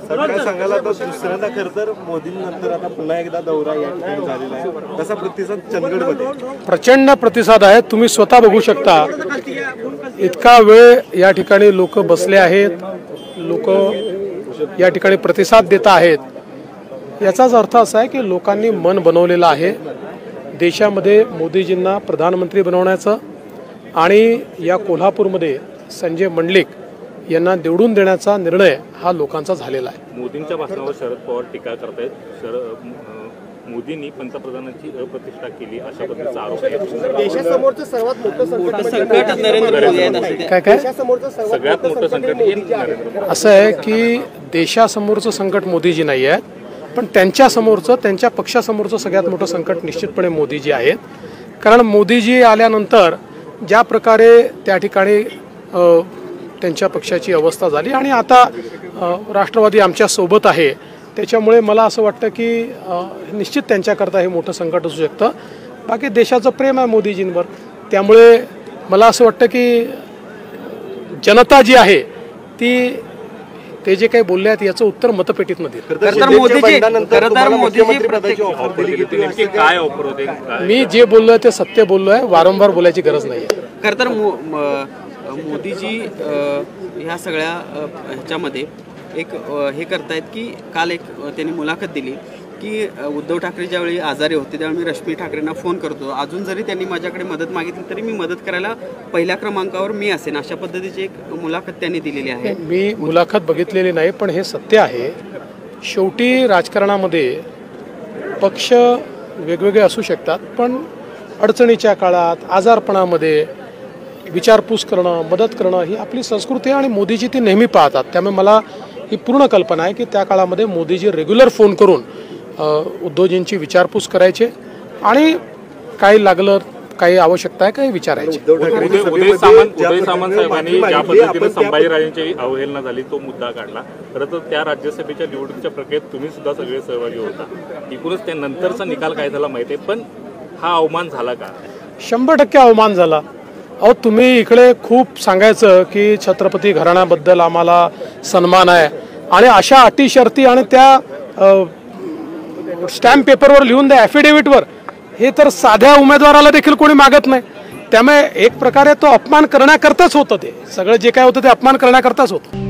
काय सांगाल आता दुसऱ्यांदा खरं तर मोदींनंतर आता पुन्हा एकदा दौरा या ठिकाणी झालेला आहे, कसा प्रतिसाद चंदगडमध्ये? प्रचंड प्रतिसाद आहे, तुम्ही स्वतः बघू शकता। इतका वेळ या ठिकाणी लोक बसले आहेत, लोक या ठिकाणी प्रतिसाद देत आहेत। याचाच अर्थ असा आहे की लोकांनी मन बनवलेलं आहे देशामध्ये मोदीजींना प्रधानमंत्री बनवण्याचं आणि या कोल्हापूरमध्ये संजय मंडलिक यांना निवडून देण्याचा निर्णय हा लोकांचा झालेला आहे। मोदींच्या भाषणावर शरद पवार टीका करतायत। मोदींनी पंतप्रधानांची अप्रतिष्ठा केली अशा पद्धतीचा आरोप आहे। देशासमोरचं सर्वात मोठं संकट नरेंद्र मोदी आहेत। काय सगळ्यात मोठं संकट असं आहे की देशासमोरचं संकट मोदीजी नाही आहेत, पण त्यांच्यासमोरचं, त्यांच्या पक्षासमोरचं सगळ्यात मोठं संकट निश्चितपणे मोदीजी आहेत। कारण मोदीजी आल्यानंतर ज्या प्रकारे त्या ठिकाणी त्यांच्या पक्षाची अवस्था झाली आणि आता राष्ट्रवादी आमच्या सोबत आहे, त्याच्यामुळे मला असं वाटतं की निश्चित त्यांच्याकरता हे मोठं संकट असू शकतं। बाकी देशाचं प्रेम आहे मोदीजींवर, त्यामुळे मला असं वाटतं की जनता जी आहे ती ते जे काही बोलले आहेत याचं उत्तर मतपेटीत मध्ये। मी जे बोललोय ते सत्य बोललोय, वारंवार बोलायची गरज नाही आहे। खरं तर मोदीजी ह्या सगळ्या ह्याच्यामध्ये एक हे करतायत की काल एक त्यांनी मुलाखत दिली की उद्धव ठाकरे ज्यावेळी आजारी होते त्यावेळी मी रश्मी ठाकरेंना फोन करतो, अजून जरी त्यांनी माझ्याकडे मदत मागितली तरी मी मदत करायला पहिल्या क्रमांकावर मी असेन, अशा पद्धतीची एक मुलाखत त्यांनी दिलेली आहे। मी मुलाखत बघितलेली नाही, पण हे सत्य आहे। शेवटी राजकारणामध्ये पक्ष वेगवेगळे असू शकतात, पण अडचणीच्या काळात आजारपणामध्ये विचारपूस करणं, मदत करणं ही आपली संस्कृती आहे आणि मोदीजी ती नेहमी पाहतात। त्यामुळे मला ही पूर्ण कल्पना आहे की त्या काळामध्ये मोदीजी रेग्युलर फोन करून उद्धवजींची विचारपूस करायचे आणि काही लागलं, काही आवश्यकता आहे काही विचारायचे। उदय सामंत साहेबांनी ज्या पद्धतीने संभाजीराजांची अवहेलना झाली तो मुद्दा काढला। खरं तर त्या राज्यसभेच्या निवडणुकीच्या प्रक्रियेत तुम्ही सुद्धा सगळे सहभागी होता, एकूणच त्यानंतरचा निकाल काय झाला माहिती आहे, पण हा अवमान झाला का? 100% अवमान झाला। अहो तुम्ही इकडे खूप सांगायचं की छत्रपती घराण्याबद्दल आम्हाला सन्मान आहे आणि अशा अटी शर्ती आणि त्या स्टॅम्प पेपरवर लिहून द्या, ॲफिडेव्हिटवर, हे तर साध्या उमेदवाराला देखील कोणी मागत नाही। त्यामुळे एक प्रकारे तो अपमान करण्याकरताच होतं, ते सगळं जे काय होतं ते अपमान करण्याकरताच होतं।